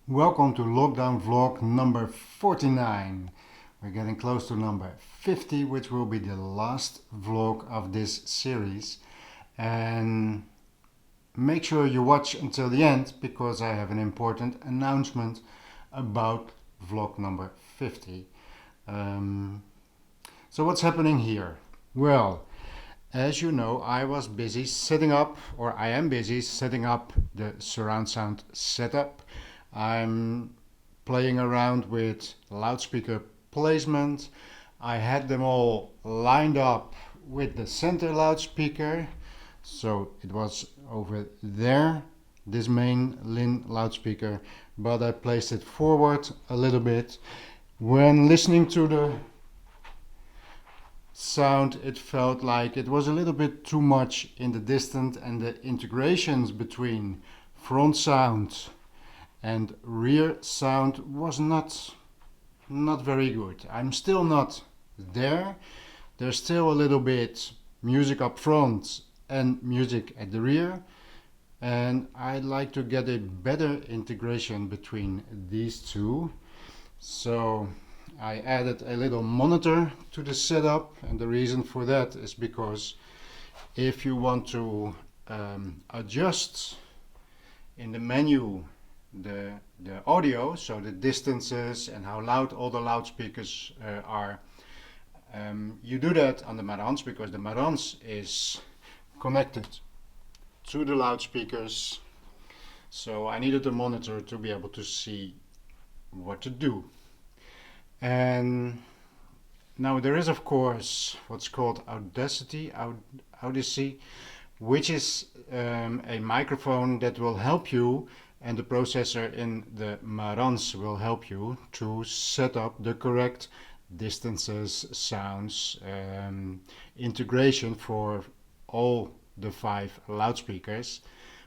Welcome to lockdown vlog number 49. We're getting close to number 50, which will be the last vlog of this series. And make sure you watch until the end because I have an important announcement about vlog number 50. So what's happening here? Well, as you know, I am busy setting up the surround sound setup. I'm playing around with loudspeaker placement. I had them all lined up with the center loudspeaker. So it was over there, this main Lin loudspeaker, but I placed it forward a little bit. When listening to the sound, it felt like it was a little bit too much in the distance, and the integrations between front sound and rear sound was not very good. I'm still not there. There's still a little bit music up front and music at the rear, and I'd like to get a better integration between these two. So I added a little monitor to the setup, and the reason for that is because if you want to adjust in the menu the audio, so the distances and how loud all the loudspeakers are, you do that on the Marantz because the Marantz is connected to the loudspeakers. So I needed a monitor to be able to see what to do. And now there is of course what's called Odyssey, which is a microphone that will help you, and the processor in the Marantz will help you to set up the correct distances, sounds, integration for all the 5 loudspeakers.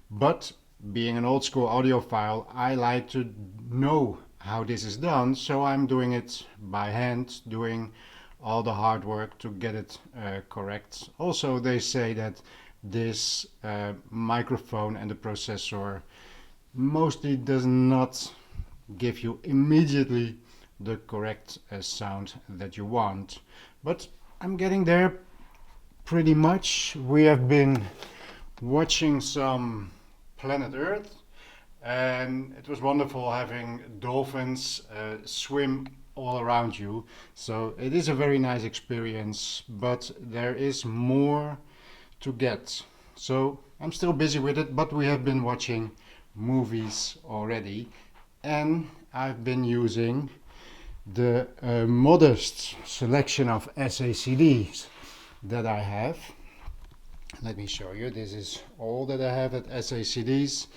But being an old school audiophile, I like to know how this is done, so I'm doing it by hand, doing all the hard work to get it correct. Also, they say that this microphone and the processor mostly does not give you immediately the correct sound that you want, but I'm getting there pretty much. We have been watching some Planet Earth, and it was wonderful having dolphins swim all around you. So it is a very nice experience, but there is more to get. So I'm still busy with it, but we have been watching movies already, and I've been using the modest selection of SACDs that I have. Let me show you. This is all that I have at SACDs.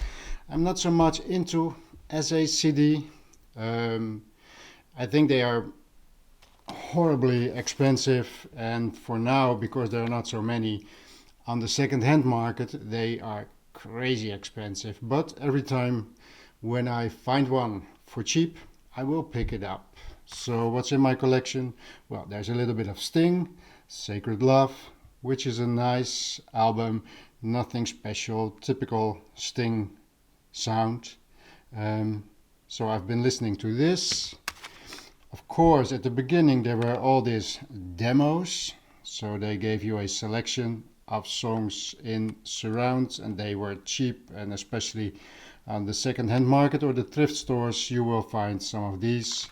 I'm not so much into SACD. I think they are horribly expensive, and for now, because there are not so many on the second-hand market, they are crazy expensive. But every time when I find one for cheap, I will pick it up. So what's in my collection? Well, there's a little bit of Sting, Sacred Love, which is a nice album, nothing special, typical Sting sound. So I've been listening to this. Of course, at the beginning there were all these demos, so they gave you a selection of songs in surround, and they were cheap, and especially on the second-hand market or the thrift stores you will find some of these.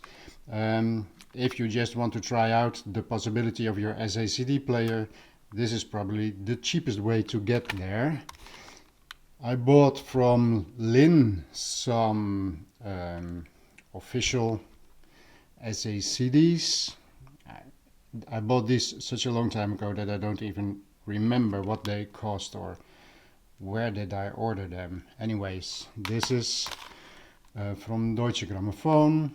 If you just want to try out the possibility of your SACD player, this is probably the cheapest way to get there. I bought from Lin some official SACDs. I bought these such a long time ago that I don't even remember what they cost or where did I order them. Anyways, this is from Deutsche Grammophon.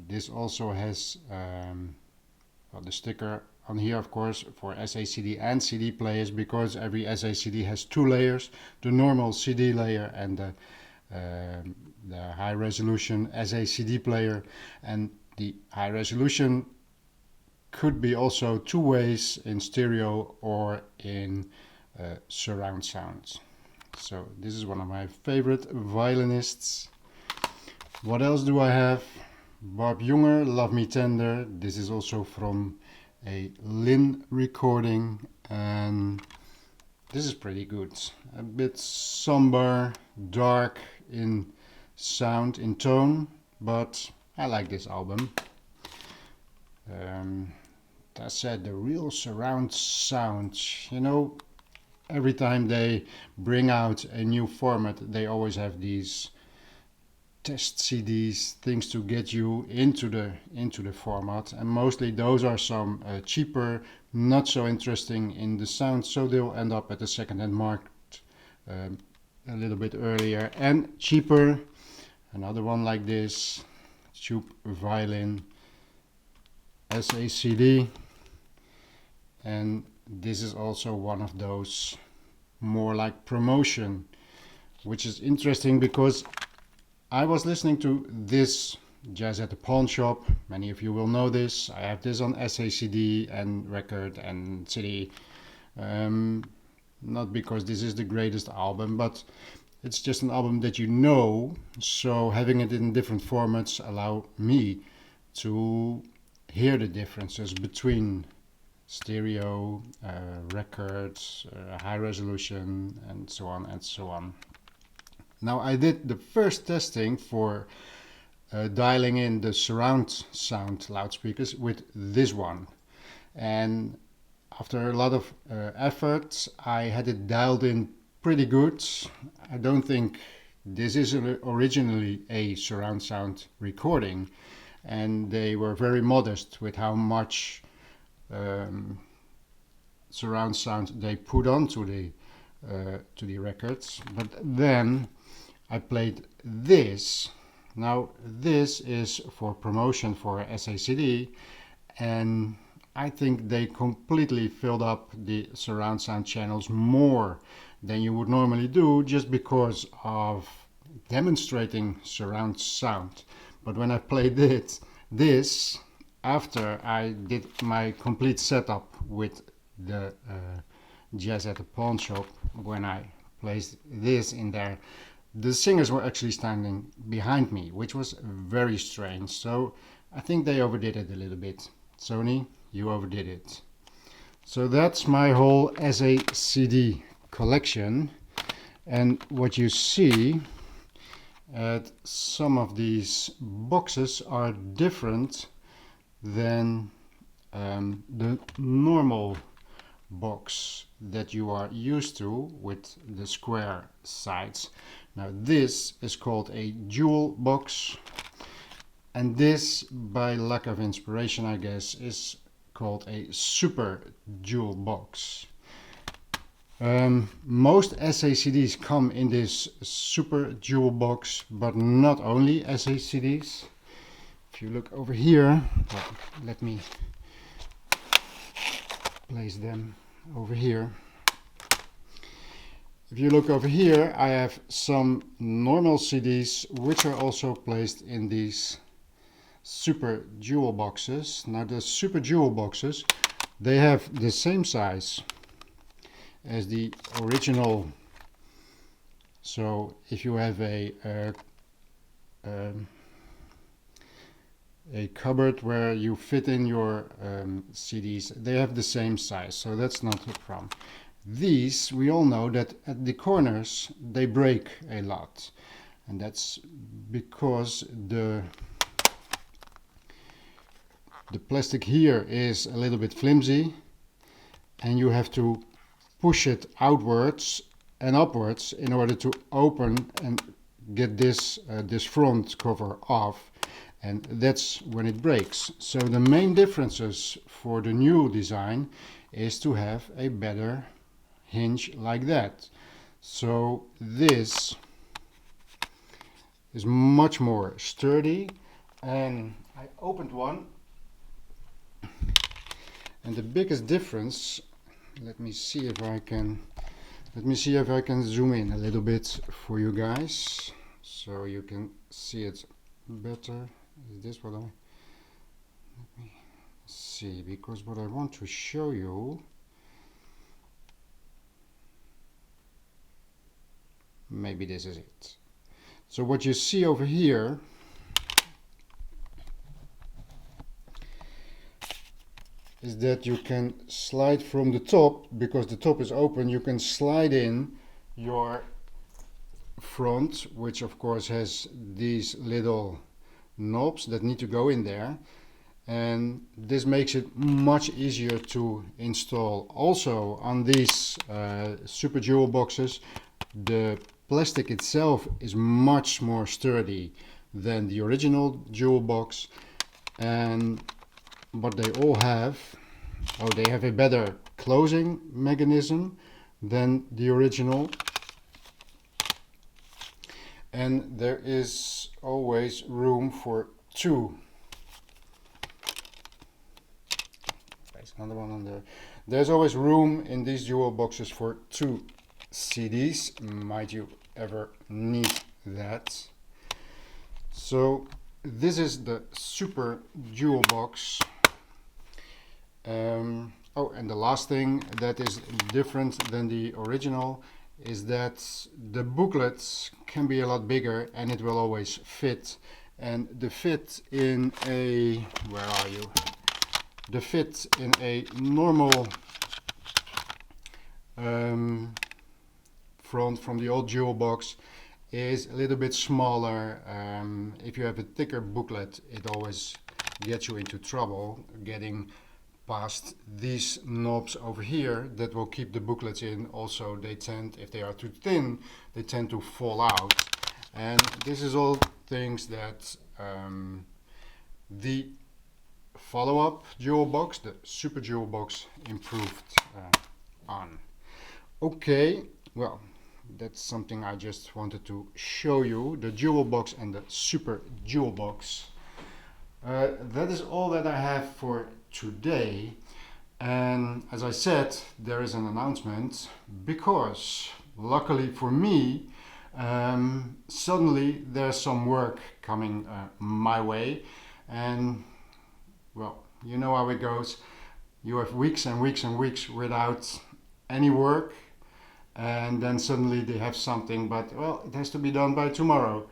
This also has the sticker on here, of course, for SACD and CD players, because every SACD has 2 layers, the normal CD layer and the high resolution SACD player. And the high resolution could be also 2 ways, in stereo or in surround sound. So this is one of my favorite violinists. What else do I have? Barb Junger, Love Me Tender. This is also from a Lin recording, and this is pretty good. A bit somber, dark in sound, in tone, but I like this album. That said, the real surround sound, you know, every time they bring out a new format, they always have these test CDs, things to get you into the format, and mostly those are some cheaper, not so interesting in the sound, so they'll end up at the second-hand market a little bit earlier and cheaper. Another one like this, tube violin, SACD, and this is also one of those more like promotion, which is interesting because I was listening to this Jazz at the Pawn Shop. Many of you will know this. I have this on SACD and record and CD. Not because this is the greatest album, but it's just an album that you know. So having it in different formats allow me to hear the differences between stereo, records, high resolution, and so on and so on. Now I did the first testing for dialing in the surround sound loudspeakers with this one, and after a lot of effort I had it dialed in pretty good. I don't think this is originally a surround sound recording, and they were very modest with how much surround sound they put onto the records. But then I played this. Now this is for promotion for SACD, and I think they completely filled up the surround sound channels more than you would normally do, just because of demonstrating surround sound. But when I played this after I did my complete setup with the Jazz at the Pawn Shop, when I placed this in there, the singers were actually standing behind me, which was very strange. So I think they overdid it a little bit. Sony, you overdid it. So that's my whole SACD collection. And what you see at some of these boxes are different than the normal box that you are used to with the square sides. Now this is called a jewel box, and this, by lack of inspiration I guess, is called a super jewel box. Most SACDs come in this super jewel box, but not only SACDs. If you look over here, well, let me place them over here. If you look over here, I have some normal CDs which are also placed in these super jewel boxes. Now the super jewel boxes, they have the same size as the original. So if you have a cupboard where you fit in your CDs, they have the same size, so that's not a problem. These, we all know that at the corners they break a lot, and that's because the plastic here is a little bit flimsy, and you have to push it outwards and upwards in order to open and get this this front cover off, and that's when it breaks. So the main differences for the new design is to have a better hinge like that. So this is much more sturdy, and I opened one, and the biggest difference, let me see if I can zoom in a little bit for you guys so you can see it better. Is this what I let me see, because what I want to show you, maybe this is it. So what you see over here is that you can slide from the top, because the top is open, you can slide in your front, which of course has these little knobs that need to go in there, and this makes it much easier to install. Also on these Super Jewel boxes, the plastic itself is much more sturdy than the original Jewel box, and but they all have, they have a better closing mechanism than the original, and there is always room for two. There's another one on there. There's always room in these Jewel boxes for two CDs, might you ever need that. So this is the Super Jewel box. Oh, and the last thing that is different than the original is that the booklets can be a lot bigger, and it will always fit. And the fit in a, where are you? The fit in a normal front from the old Jewel box is a little bit smaller. If you have a thicker booklet, it always gets you into trouble getting past these knobs over here that will keep the booklets in. Also, they tend, if they are too thin, they tend to fall out. And this is all things that the follow-up Jewel box, the Super Jewel box, improved on. Okay, well, that's something I just wanted to show you, the Jewel box and the Super Jewel box. That is all that I have for today, and as I said, there is an announcement, because luckily for me, suddenly there's some work coming my way, and well, you know how it goes. You have weeks and weeks and weeks without any work, and then suddenly they have something, but well, it has to be done by tomorrow,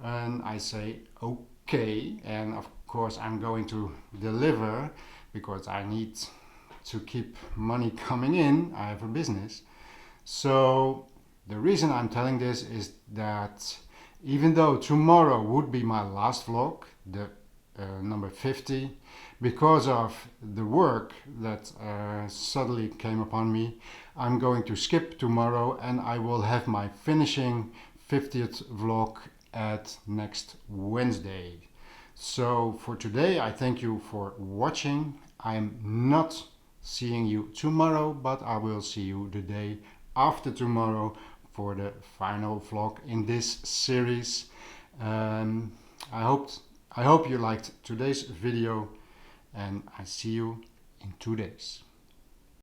and I say okay, and of course I'm going to deliver, because I need to keep money coming in. I have a business. So the reason I'm telling this is that even though tomorrow would be my last vlog, the number 50, because of the work that suddenly came upon me, I'm going to skip tomorrow, and I will have my finishing 50th vlog at next Wednesday. So for today, I thank you for watching. I'm not seeing you tomorrow, but I will see you the day after tomorrow for the final vlog in this series. I hope you liked today's video, and I see you in 2 days.